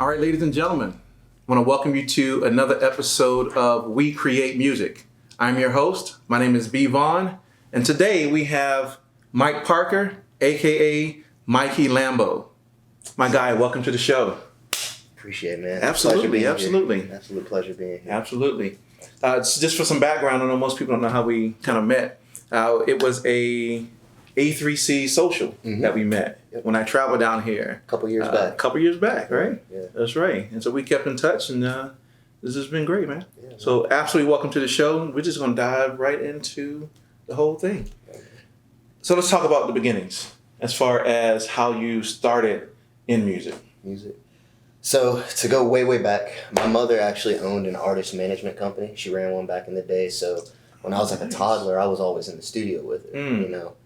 All right, ladies and gentlemen, I want to welcome you to another episode of We Create Music. I'm your host. My name is B. Vaughn, and today we have Mike Parker, aka Mikey Lambo. My guy, welcome to the show. Appreciate it, man. Absolutely. Absolute pleasure being here. Absolutely. Just for some background, I know most people don't know how we kind of met. It was a A3C social that we met when I traveled down here. A couple years back, right? Yeah. That's right. And so we kept in touch, and this has been great, man. Yeah, so absolutely welcome to the show. We're just going to dive right into the whole thing. So let's talk about the beginnings as far as how you started in music. So to go way back, my mother actually owned an artist management company. She ran one back in the day. So when I was like a toddler, I was always in the studio with her, you know.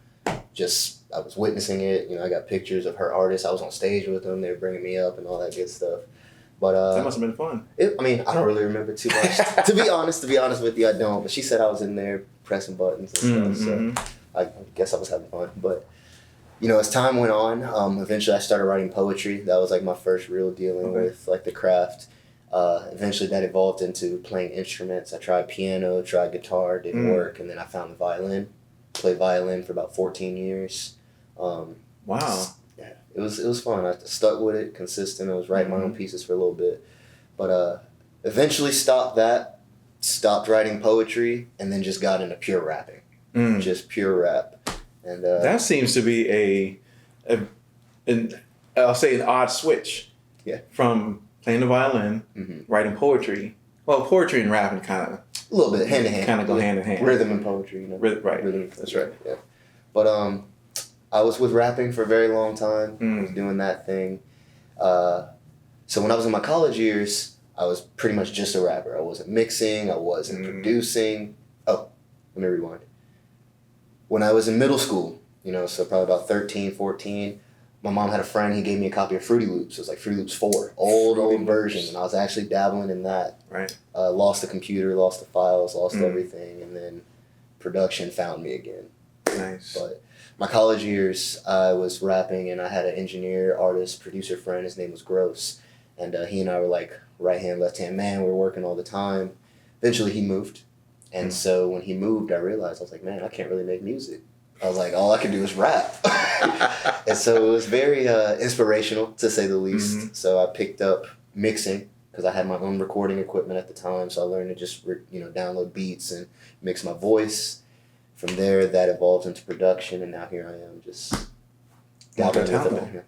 I was witnessing it. You know, I got pictures of her artists. I was on stage with them. They were bringing me up and all that good stuff. But that must have been fun. I don't really remember too much. to be honest with you, I don't. But she said I was in there pressing buttons and stuff. So I guess I was having fun. But you know, as time went on, eventually I started writing poetry. That was like my first real dealing with like the craft. Eventually that evolved into playing instruments. I tried piano, tried guitar, didn't work, and then I found the violin. Played violin for about 14 years. Wow. Yeah, it was fun. I stuck with it, consistent. I was writing my own pieces for a little bit. But eventually stopped writing poetry, and then just got into pure rapping. Just pure rap. And that seems to be I'll say an odd switch. Yeah. From playing the violin, writing poetry. Well, poetry and rapping kind of a little bit hand in hand. Kind of go hand in hand. Rhythm and poetry, you know. Right. Rhythm, that's right. Yeah. But I was with rapping for a very long time. I was doing that thing. So when I was in my college years, I was pretty much just a rapper. I wasn't mixing. I wasn't producing. Oh, let me rewind. When I was in middle school, you know, so probably about 13, 14, my mom had a friend. He gave me a copy of Fruity Loops. It was like Fruity Loops 4, old version. And I was actually dabbling in that. Right. Lost the computer, lost the files, lost everything. And then production found me again. Nice. But my college years, I was rapping, and I had an engineer, artist, producer friend. His name was Gross. And he and I were like right hand, left hand man. We were working all the time. Eventually he moved. And so when he moved, I realized, I was like, man, I can't really make music. I was like, all I can do is rap. And so it was very inspirational, to say the least. So I picked up mixing, because I had my own recording equipment at the time. So I learned to just, download beats and mix my voice. From there, that evolved into production, and now here I am, just Multi-talented,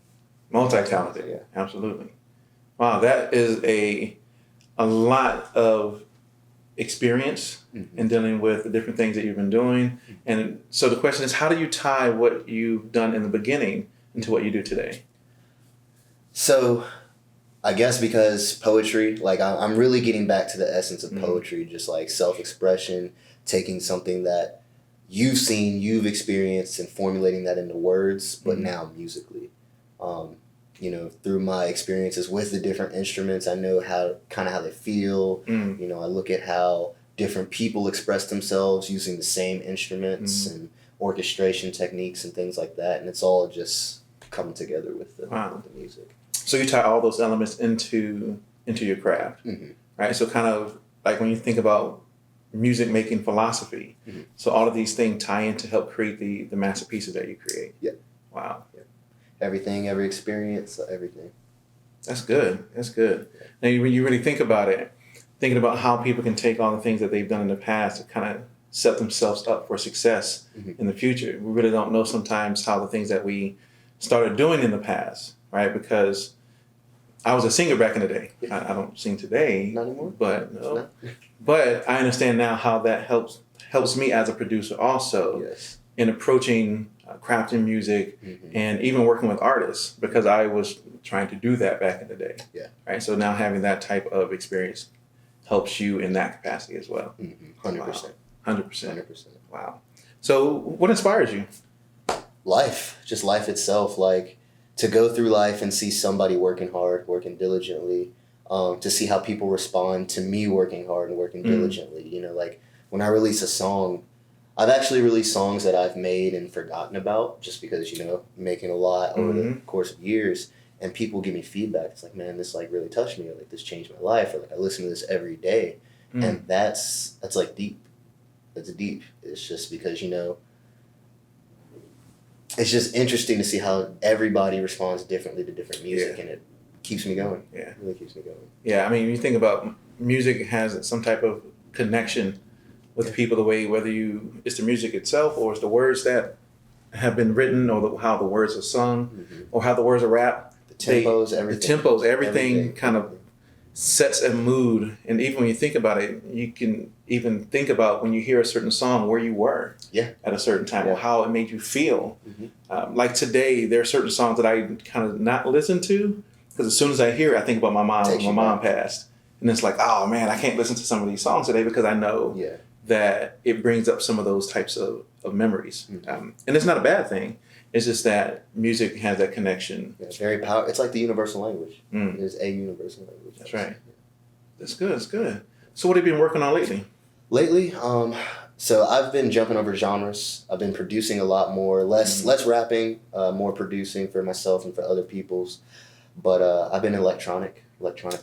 yeah. Absolutely. Wow, that is a lot of experience in dealing with the different things that you've been doing. And so the question is, how do you tie what you've done in the beginning into what you do today? So I guess because poetry, like I'm really getting back to the essence of poetry, just like self-expression, taking something that you've seen, you've experienced, and formulating that into words, but now musically. Through my experiences with the different instruments, I know how they feel. I look at how different people express themselves using the same instruments and orchestration techniques and things like that. And it's all just coming together with the music. So you tie all those elements into your craft, right? So kind of like when you think about music making philosophy, so all of these things tie in to help create the masterpieces that you create. Yeah. Wow. Yeah. Everything, every experience, everything. That's good. Yeah. Now, when you really think about it, thinking about how people can take all the things that they've done in the past to kind of set themselves up for success in the future. We really don't know sometimes how the things that we started doing in the past, right? Because I was a singer back in the day. I don't sing today. Not anymore? But I understand now how that helps me as a producer also in approaching crafting music and even working with artists, because I was trying to do that back in the day. Yeah. Right. So now having that type of experience helps you in that capacity as well. 100%. 100%. Wow. So what inspires you? Life. Just life itself. Like to go through life and see somebody working hard, working diligently, to see how people respond to me working hard and working diligently. Like when I release a song, I've actually released songs that I've made and forgotten about just because, making a lot over the course of years. and people give me feedback. It's like, man, this like really touched me, or like this changed my life, or like I listen to this every day. And that's like deep. That's deep. It's just because, you know, it's just interesting to see how everybody responds differently to different music, and it keeps me going. Yeah. It really keeps me going. Yeah, I mean, you think about music has some type of connection with people, the way, whether it's the music itself or it's the words that have been written, or how the words are sung, or how the words are rapped. The tempos, everything kind of sets a mood. And even when you think about it, you can even think about when you hear a certain song, where you were at a certain time, or how it made you feel. Like today, there are certain songs that I kind of not listen to, because as soon as I hear it, I think about my mom when my mom passed. And it's like, oh man, I can't listen to some of these songs today because I know that it brings up some of those types of memories. And it's not a bad thing. It's just that music has that connection. Yeah, very powerful. It's like the universal language. It is a universal language. That's right. That's good. That's good. So what have you been working on lately? Lately, so I've been jumping over genres. I've been producing a lot more, less rapping, more producing for myself and for other people's. But I've been electronic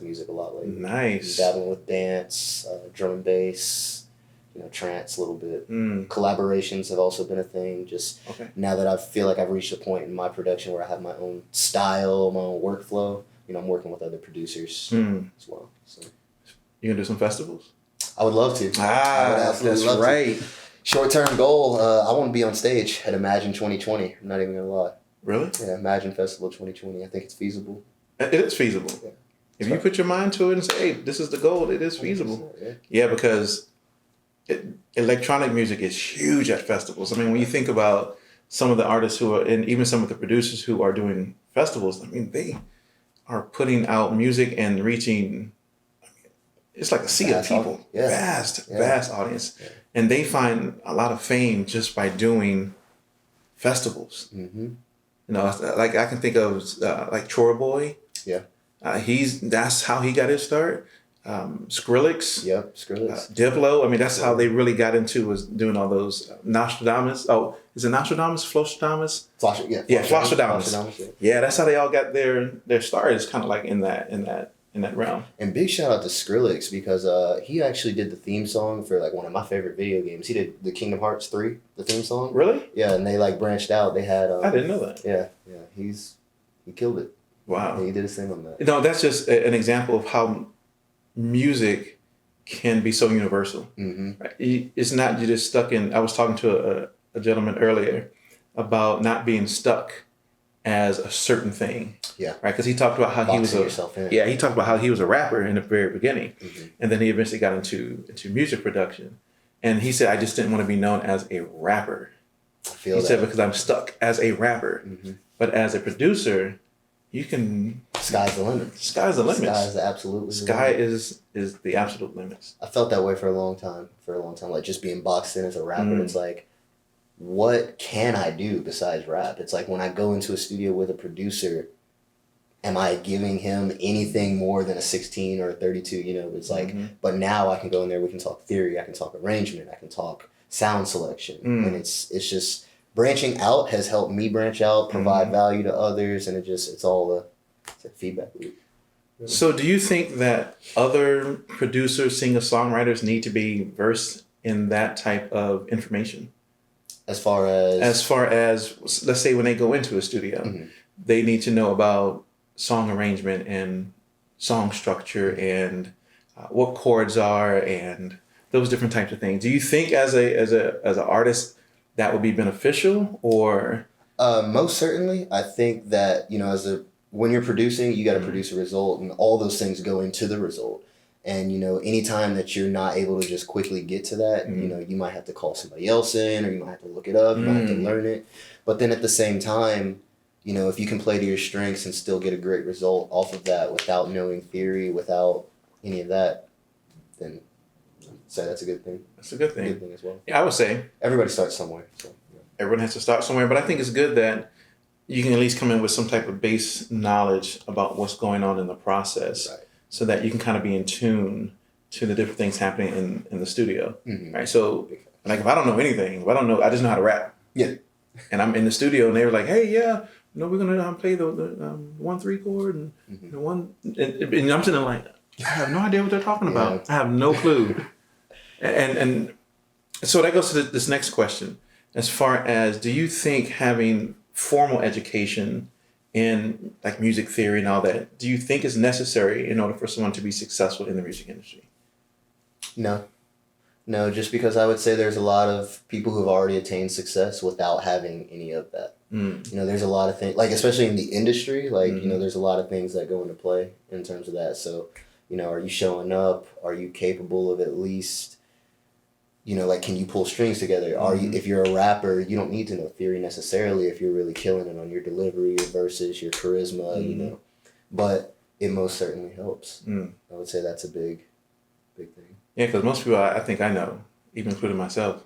music a lot lately. Nice. Dabbling with dance, drum and bass, you know, trance a little bit. Collaborations have also been a thing. Just now that I feel like I've reached a point in my production where I have my own style, my own workflow, you know, I'm working with other producers as well. So you gonna do some festivals? I would love to. That's right. Short-term goal, I want to be on stage at Imagine 2020. I'm not even gonna lie. Really? Yeah, Imagine Festival 2020. I think it's feasible. It is feasible. Yeah. If you put your mind to it and say, hey, this is the goal, it is feasible. Yeah, because electronic music is huge at festivals. I mean, when you think about some of the artists who are, and even some of the producers who are doing festivals, I mean, they are putting out music and reaching, it's like a sea of people. Vast audience. Yeah. And they find a lot of fame just by doing festivals. You know, like I can think of like Troy Boy. Yeah. That's how he got his start. Skrillex. Yep, Skrillex. Diplo. I mean, that's how they really got into, was doing all those Nostradamus. Oh, is it Nostradamus? Flostradamus? Flostradamus. Yeah, that's how they all got their start. It's kind of like in that realm. And big shout out to Skrillex, because he actually did the theme song for like one of my favorite video games. He did the Kingdom Hearts 3, the theme song. Really? Yeah, and they like branched out. They had. I didn't know that. Yeah. He killed it. Wow. Yeah, he did his thing on that. No, that's just an example of how music can be so universal. Right? It's not you just stuck in. I was talking to a gentleman earlier about not being stuck as a certain thing. Yeah. Right. Because he talked about how he was he talked about how he was a rapper in the very beginning, and then he eventually got into music production, and he said, I just didn't want to be known as a rapper. He said, because I'm stuck as a rapper, but as a producer, you can. Sky's the limit. Sky's the limit. Sky's the absolute limit. Sky is the absolute limits. I felt that way for a long time. Like just being boxed in as a rapper, it's like, what can I do besides rap? It's like when I go into a studio with a producer, am I giving him anything more than a 16 or a 32? You know, it's like, but now I can go in there, we can talk theory, I can talk arrangement, I can talk sound selection. And it's just branching out has helped me branch out, provide value to others, and it's all a feedback loop. Really. So do you think that other producers, singer-songwriters need to be versed in that type of information? As far as let's say when they go into a studio, they need to know about song arrangement and song structure and what chords are and those different types of things. Do you think as an artist that would be beneficial, or? Most certainly. I think that, you know, when you're producing, you got to produce a result, and all those things go into the result. And, you know, anytime that you're not able to just quickly get to that, you know, you might have to call somebody else in, or you might have to look it up, you might have to learn it. But then at the same time, you know, if you can play to your strengths and still get a great result off of that without knowing theory, without any of that, then I'd say that's a good thing. That's a good thing. A good thing as well. Yeah, I would say. Everybody starts somewhere. So, yeah. Everyone has to start somewhere, but I think it's good that you can at least come in with some type of base knowledge about what's going on in the process, so that you can kind of be in tune to the different things happening in the studio. Right. So, like, if I don't know anything, I just know how to rap. Yeah. And I'm in the studio and they were like, hey, yeah, we're gonna play the 1-3 chord and the one, and I'm sitting there like, I have no idea what they're talking about. I have no clue. and so that goes to this next question. As far as, do you think having formal education in like music theory and all that, do you think is necessary in order for someone to be successful in the music industry? No, just because I would say there's a lot of people who have already attained success without having any of that. There's a lot of things, like especially in the industry, like, there's a lot of things that go into play in terms of that. So, are you showing up? Are you capable of at least, like, can you pull strings together? Are you, if you're a rapper, you don't need to know theory necessarily if you're really killing it on your delivery, your verses, your charisma, but it most certainly helps. I would say that's a big thing. Yeah, because most people I think I know, even including myself,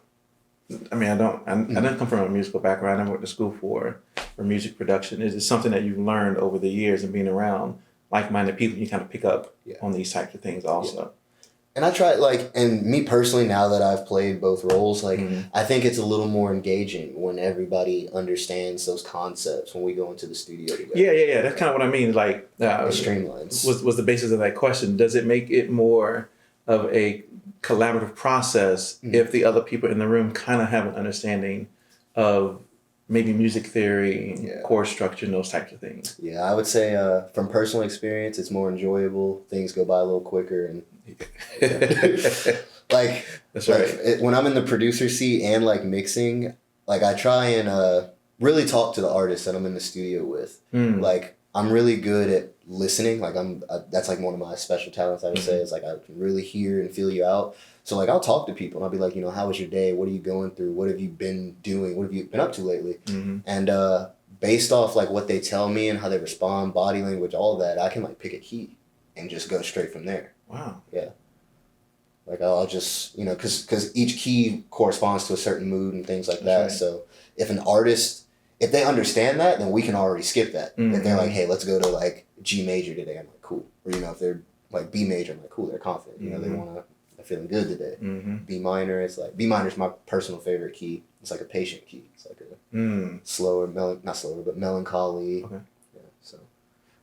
I mean, I didn't come from a musical background. I never went to school for music production. It's something that you've learned over the years and being around like-minded people. You kind of pick up on these types of things also. Yeah. And I try, like, and me personally, now that I've played both roles, like, I think it's a little more engaging when everybody understands those concepts when we go into the studio together. Yeah. That's kind of what I mean. Like, it streamlines. Was the basis of that question. Does it make it more of a collaborative process if the other people in the room kind of have an understanding of maybe music theory, chord structure, and those types of things? Yeah, I would say from personal experience, it's more enjoyable. Things go by a little quicker, and like that's right. When I'm in the producer seat and like mixing, like I try and really talk to the artists that I'm in the studio with. Like I'm really good at listening. Like that's like one of my special talents. I would say is like I can really hear and feel you out. So like I'll talk to people and I'll be like, how was your day? What are you going through? What have you been doing? What have you been up to lately? And based off like what they tell me and how they respond, body language, all of that, I can like pick a key and just go straight from there. Wow. Yeah. Like I'll just, because each key corresponds to a certain mood and things like that. Right. So if an artist, if they understand that, then we can already skip that. If they're like, hey, let's go to like G major today, I'm like, cool. Or, if they're like B major, I'm like, cool, they're confident. They're feeling good today. B minor, it's like, B minor is my personal favorite key. It's like a patient key. It's like a slower, not slower, but melancholy. Okay. Yeah,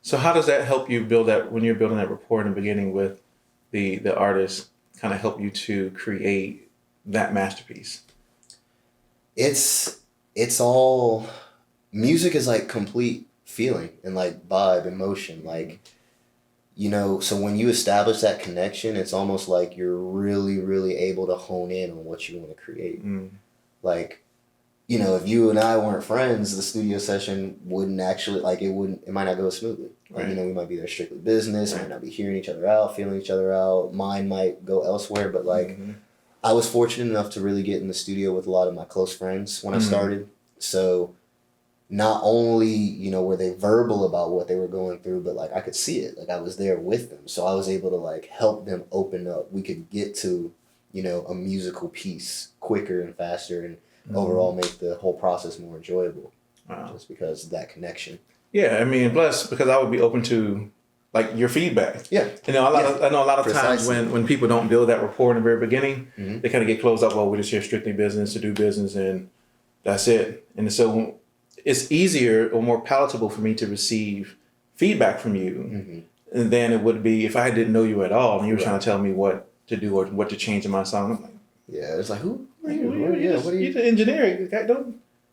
so how does that help you build that, when you're building that rapport in the beginning with the artist, kind of help you to create that masterpiece? It's all, music is like complete feeling and like vibe, emotion, like, so when you establish that connection, it's almost like you're really, really able to hone in on what you want to create. Like, if you and I weren't friends, the studio session wouldn't actually, like, it might not go smoothly. Like, Right. We might be there strictly business, might not be hearing each other out, feeling each other out. Mine might go elsewhere, but like, I was fortunate enough to really get in the studio with a lot of my close friends when I started. So not only, were they verbal about what they were going through, but like I could see it, like I was there with them. So I was able to like help them open up. We could get to, a musical piece quicker and faster and overall make the whole process more enjoyable. Wow. Just because of that connection. Yeah, I mean, plus because I would be open to like your feedback. Yeah. I know a lot of times when people don't build that rapport in the very beginning, they kind of get closed up. Well, we're just here strictly business to do business and that's it. And so it's easier or more palatable for me to receive feedback from you than it would be if I didn't know you at all and you were trying to tell me what to do or what to change in my song. I'm like, it's like, who are you? You're the engineer.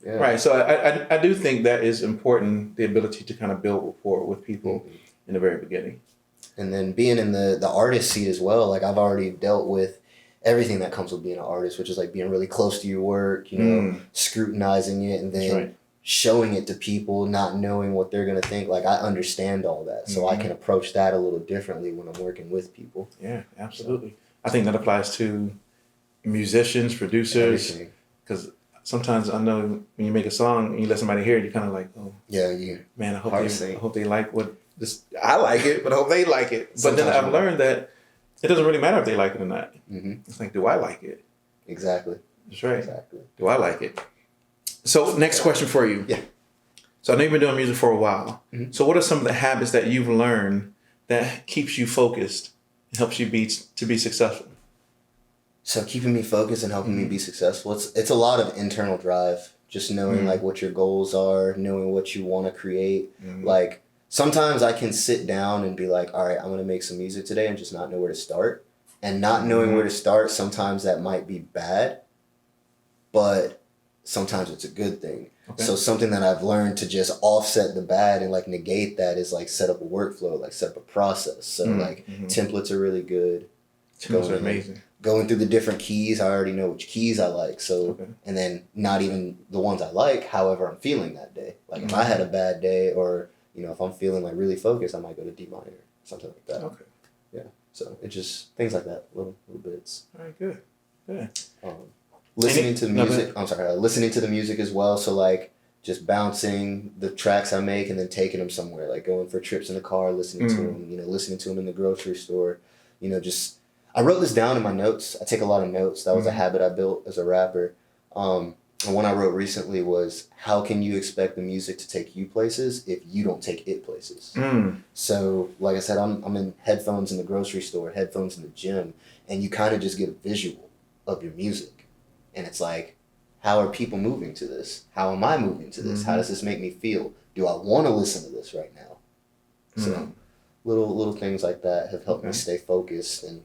Yeah. Right. So I do think that is important, the ability to kind of build rapport with people in the very beginning. And then being in the artist seat as well, like I've already dealt with everything that comes with being an artist, which is like being really close to your work, scrutinizing it and then showing it to people, not knowing what they're going to think. Like I understand all that. So I can approach that a little differently when I'm working with people. Yeah, absolutely. So, I think that applies to musicians, producers, because sometimes I know when you make a song and you let somebody hear it, you're kind of like, oh, man, I hope they like what this. I like it, but I hope they like it. But then I've learned that it doesn't really matter if they like it or not. It's like, do I like it? Exactly. That's right. Exactly. Do I like it? So next question for you. Yeah. So I know you've been doing music for a while. So what are some of the habits that you've learned that keeps you focused and helps you to be successful? So keeping me focused and helping me be successful, it's a lot of internal drive. just knowing like what your goals are, knowing what you want to create. Like sometimes I can sit down and be like, all right, I'm going to make some music today and just not know where to start. And not knowing where to start, sometimes that might be bad, but sometimes it's a good thing. Okay. So something that I've learned to just offset the bad and like negate that is like set up a workflow, like set up a process. So like templates are really good. Templates are amazing. Going through the different keys, I already know which keys I like. So, and then not even the ones I like, however I'm feeling that day. Like if I had a bad day or, you know, if I'm feeling like really focused, I might go to D minor, something like that. Okay. Yeah. So it just, things like that, little bits. All right, good. Good. Listening to the music, listening to the music as well. So like just bouncing the tracks I make and then taking them somewhere, like going for trips in the car, listening to them, you know, listening to them in the grocery store, you know, just, I wrote this down in my notes. I take a lot of notes. That was a habit I built as a rapper. And one I wrote recently was, how can you expect the music to take you places if you don't take it places? So, like I said, I'm in headphones in the grocery store, headphones in the gym, and you kind of just get a visual of your music. And it's like, how are people moving to this? How am I moving to this? How does this make me feel? Do I want to listen to this right now? So, little things like that have helped me stay focused, and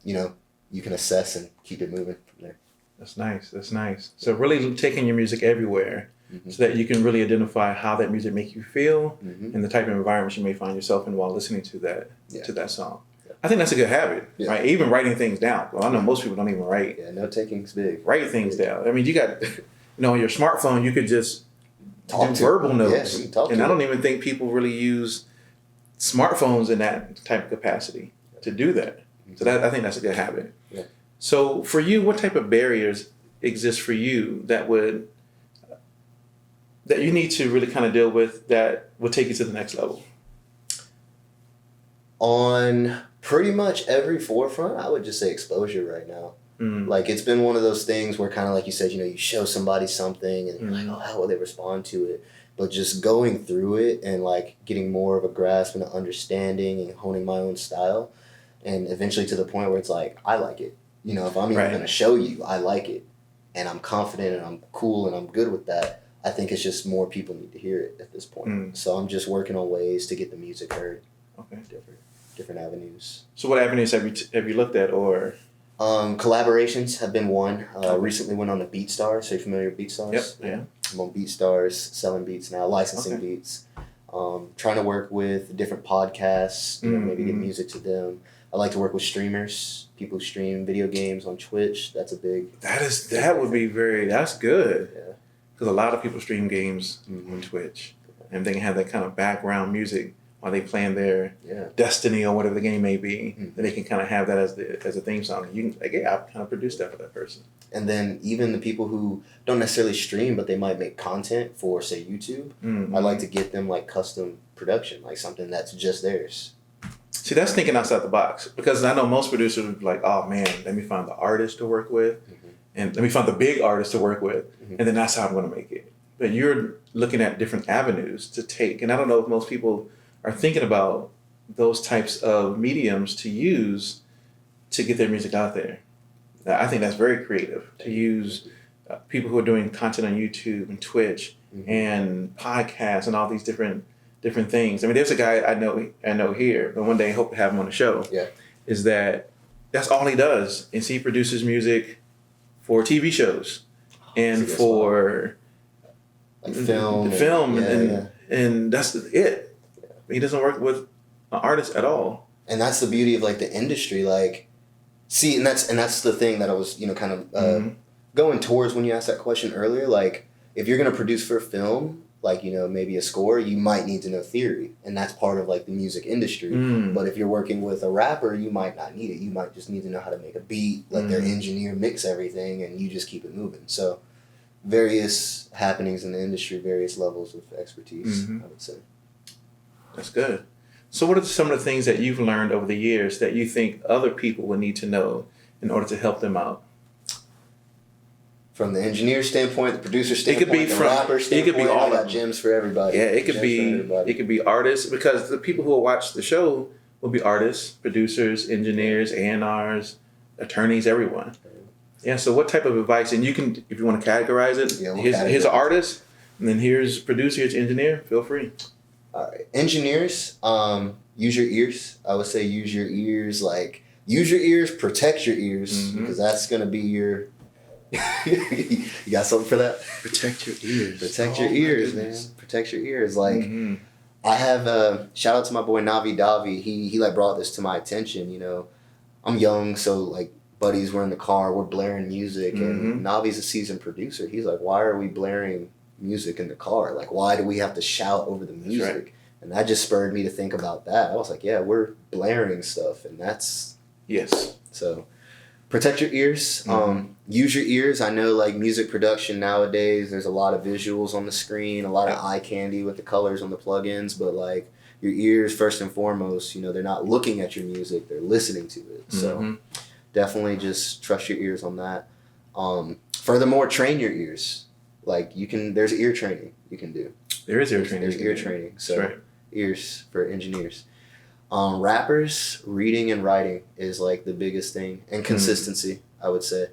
you know, you can assess and keep it moving from there. That's nice. That's nice. So really taking your music everywhere so that you can really identify how that music makes you feel and the type of environment you may find yourself in while listening to that song. Yeah. I think that's a good habit, right? Even writing things down. Well, I know most people don't even write. Yeah, note taking's big. Write things down. I mean, you got, you know, on your smartphone, you could just do verbal notes. Yeah, and I don't even think people really use smartphones in that type of capacity to do that. So I think that's a good habit. Yeah. So for you, what type of barriers exist for you that you need to really kind of deal with that would take you to the next level? On pretty much every forefront, I would just say exposure right now. Like it's been one of those things where kind of like you said, you know, you show somebody something and you're like, oh, how will they respond to it? But just going through it and like getting more of a grasp and an understanding and honing my own style. And eventually to the point where it's like, I like it. You know, if I'm even going to show you, I like it. And I'm confident and I'm cool and I'm good with that. I think it's just more people need to hear it at this point. So I'm just working on ways to get the music heard. Okay. Different avenues. So what avenues have you looked at or? Collaborations have been one. Recently went on to BeatStars. Are you familiar with BeatStars? Yep. Yeah. I'm on BeatStars, selling beats now, licensing beats. Trying to work with different podcasts, you know, maybe get music to them. I like to work with streamers, people who stream video games on Twitch. That's a big... That's good. Yeah. Because a lot of people stream games on Twitch. And they can have that kind of background music while they playing their Destiny or whatever the game may be. And they can kind of have that as a theme song. You can, like, I kind of produced that for that person. And then even the people who don't necessarily stream, but they might make content for, say, YouTube, I like to get them like custom production, like something that's just theirs. See, that's thinking outside the box, because I know most producers would be like, oh man, let me find the artist to work with and let me find the big artist to work with, and then that's how I'm going to make it. But you're looking at different avenues to take, and I don't know if most people are thinking about those types of mediums to use to get their music out there. I think that's very creative to use people who are doing content on YouTube and Twitch and podcasts and all these different things. I mean, there's a guy I know here, but one day I hope to have him on the show. Yeah, is that's all he does is he produces music for TV shows and for like film, and that's it. Yeah. He doesn't work with an artist at all. And that's the beauty of like the industry, like. See, and that's the thing that I was, you know, kind of going towards when you asked that question earlier. Like, if you're gonna produce for film, like, you know, maybe a score, you might need to know theory, and that's part of like the music industry. But if you're working with a rapper, you might not need it. You might just need to know how to make a beat, let their engineer mix everything, and you just keep it moving. So, various happenings in the industry, various levels of expertise, I would say. That's good. So what are some of the things that you've learned over the years that you think other people would need to know in order to help them out? From the engineer standpoint, the producer standpoint, the rapper standpoint, it could be all I got gems for everybody. Yeah, it could be artists, because the people who will watch the show will be artists, producers, engineers, A&Rs, attorneys, everyone. Yeah. So what type of advice? And you can, if you want to categorize it, Yeah, we'll here's an artist, and then here's producer, here's engineer. Feel free. All right. Engineers, use your ears. I would say use your ears. Like, use your ears, protect your ears, because that's going to be your... You got something for that? Protect your ears. Protect your ears, man. Protect your ears. Like, I have shout out to my boy Navi Davi. He like brought this to my attention. You know, I'm young, so like buddies were in the car, we're blaring music, and Navi's a seasoned producer. He's like, why are we blaring music in the car? Like, why do we have to shout over the music? Right. And that just spurred me to think about that. I was like, yeah, we're blaring stuff, and that's so. Protect your ears. Use your ears. I know, like, music production nowadays, there's a lot of visuals on the screen, a lot of eye candy with the colors on the plugins, but, like, your ears, first and foremost, you know, they're not looking at your music, they're listening to it. So definitely just trust your ears on that. Furthermore, train your ears. Like, there's ear training you can do. There is ear training. There's ear training. So ears for engineers. Rappers, reading and writing is like the biggest thing, and consistency, I would say.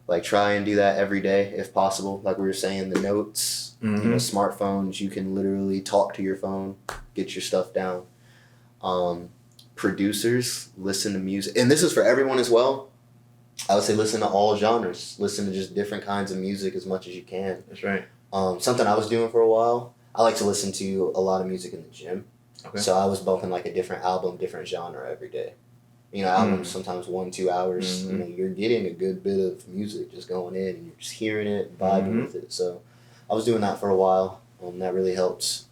Like, try and do that every day if possible. Like we were saying, the notes, you know, smartphones, you can literally talk to your phone, get your stuff down. Producers, listen to music. And this is for everyone as well. I would say listen to all genres. Listen to just different kinds of music as much as you can. That's right. Something I was doing for a while, I like to listen to a lot of music in the gym. Okay. So I was bumping like a different album, different genre every day. You know, albums sometimes 1-2 hours. You know, you're getting a good bit of music just going in, and you're just hearing it, vibing with it. So I was doing that for a while. That really helped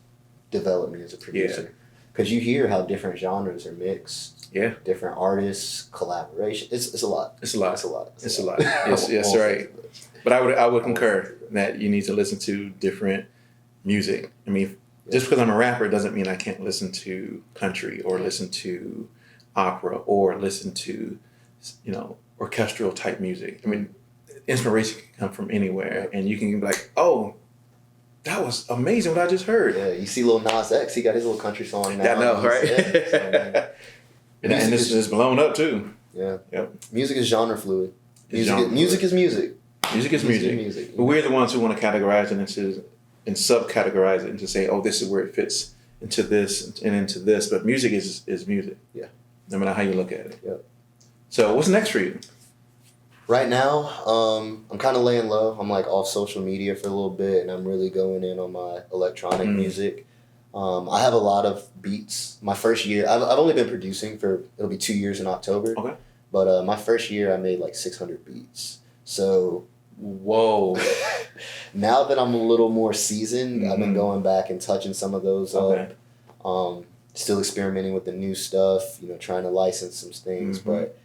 develop me as a producer. Because you hear how different genres are mixed. Yeah. Different artists, collaboration. It's a lot. It's a lot. It's a lot. It's a lot. Yes, right. But I would concur that you need to listen to different music. I mean, just because I'm a rapper doesn't mean I can't listen to country or listen to opera or listen to, you know, orchestral type music. I mean, inspiration can come from anywhere, and you can be like, oh, that was amazing what I just heard. Yeah, you see Lil Nas X, he got his little country song now. Yeah, I know, right? And this is blown up too. Yeah. Yep. Music is genre fluid. Music is music. Music is music. But we're the ones who want to categorize it and subcategorize it and to say, oh, this is where it fits into this and into this. But music is music. Yeah. No matter how you look at it. Yep. So what's next for you? Right now, I'm kind of laying low. I'm like off social media for a little bit, and I'm really going in on my electronic music. I have a lot of beats. My first year, I've only been producing it'll be 2 years in October. Okay. But my first year, I made like 600 beats. So, whoa. Now that I'm a little more seasoned, I've been going back and touching some of those up. Still experimenting with the new stuff, you know, trying to license some things. But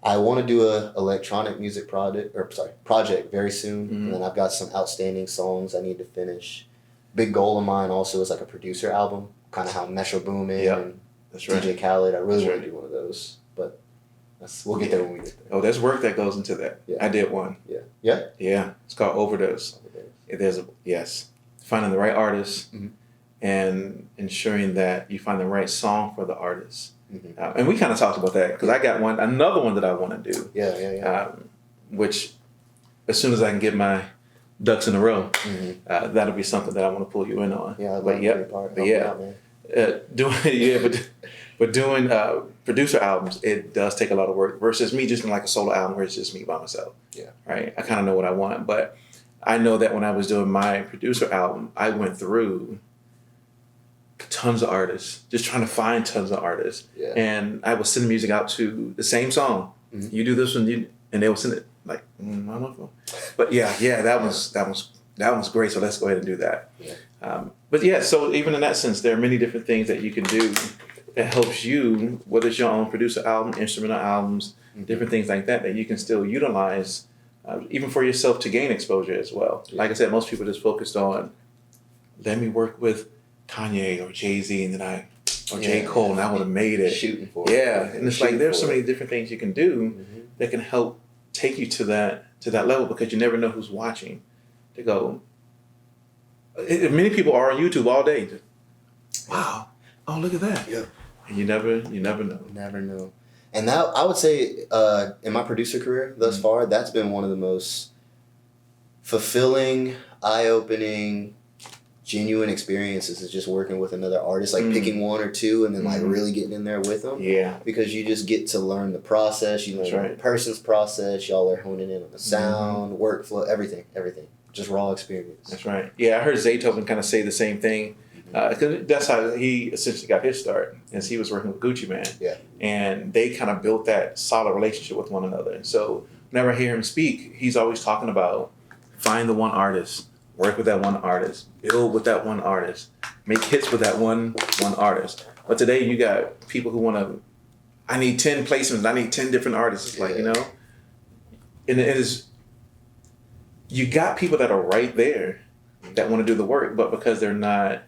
I want to do a electronic music project very soon. And then I've got some outstanding songs I need to finish. Big goal of mine also is like a producer album, kind of how Metro Boomin and DJ Khaled. I really want to do one of those. But we'll get there when we get there. Oh, there's work that goes into that. Yeah. I did one. Yeah. Yeah? Yeah. It's called Overdose. Finding the right artist and ensuring that you find the right song for the artist. And we kind of talked about that because I got another one that I want to do. Yeah. Which, as soon as I can get my ducks in a row, that'll be something that I want to pull you in on. Yeah, doing producer albums, it does take a lot of work versus me just doing like a solo album where it's just me by myself. Yeah. Right. I kind of know what I want, but I know that when I was doing my producer album, I went through tons of artists, just trying to find tons of artists. Yeah. And I would send music out to the same song. You do this one, and they would send it like, I don't know. But that was great. So let's go ahead and do that. Yeah. But yeah, so even in that sense, there are many different things that you can do that helps you, whether it's your own producer album, instrumental albums, different things like that you can still utilize, even for yourself to gain exposure as well. Yeah. Like I said, most people just focused on, let me work with Kanye or Jay-Z or J. Cole, and I would have made it. Shooting for it. Yeah, and it's like there's so many different things you can do that can help take you to that level, because you never know who's watching. To go, many people are on YouTube all day. Wow, oh look at that. Yeah, and you never know. Never know. And that, I would say, in my producer career thus far, that's been one of the most fulfilling, eye-opening, genuine experiences, is just working with another artist, like picking one or two and then like really getting in there with them. Yeah. Because you just get to learn the process, you learn the person's process, y'all are honing in on the sound, workflow, everything. Just raw experience. That's right. Yeah, I heard Zaytoven kind of say the same thing. Because that's how he essentially got his start, as he was working with Gucci Mane. Yeah. And they kind of built that solid relationship with one another. And so whenever I hear him speak, he's always talking about find the one artist, work with that one artist, build with that one artist, make hits with that one artist. But today you got people who want to, I need 10 placements, I need 10 different artists. It's like, you know, and it is, you got people that are right there that want to do the work, but because they're not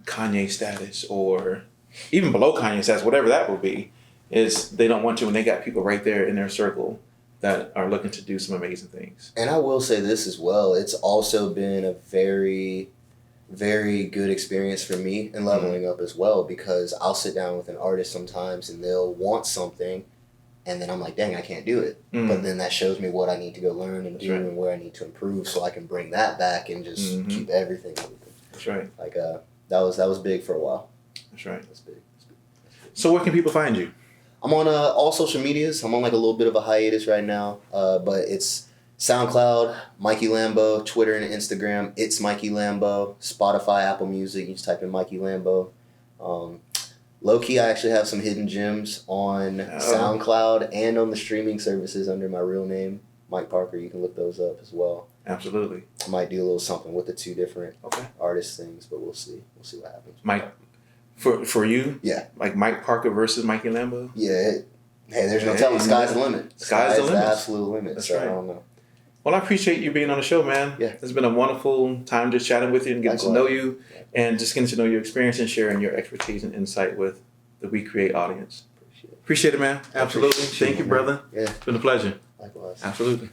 Kanye status or even below Kanye status, whatever that will be, is they don't want to, and they got people right there in their circle that are looking to do some amazing things. And I will say this as well, it's also been a very, very good experience for me in leveling up as well, because I'll sit down with an artist sometimes and they'll want something and then I'm like, dang, I can't do it. But then that shows me what I need to go learn and do and where I need to improve, so I can bring that back and just keep everything moving. That's right. Like, that was big for a while. That's right. That's big. So where can people find you? I'm on all social medias. I'm on like a little bit of a hiatus right now, but it's SoundCloud, Mikey Lambo, Twitter and Instagram. It's Mikey Lambo. Spotify, Apple Music. You just type in Mikey Lambo. Low key, I actually have some hidden gems on SoundCloud and on the streaming services under my real name, Mike Parker. You can look those up as well. Absolutely. I might do a little something with the two different artist things, but we'll see. We'll see what happens. Mike, for you? Yeah. Like Mike Parker versus Mikey Lambo? Yeah. Hey, there's no telling. Sky's the limit. Sky's the limit. The absolute limit. That's so right. I don't know. Well, I appreciate you being on the show, man. Yeah. It's been a wonderful time just chatting with you and getting to know you and just getting to know your experience and sharing your expertise and insight with the We Create audience. Appreciate it, man. Absolutely. Thank you, brother. Yeah. It's been a pleasure. Likewise. Absolutely.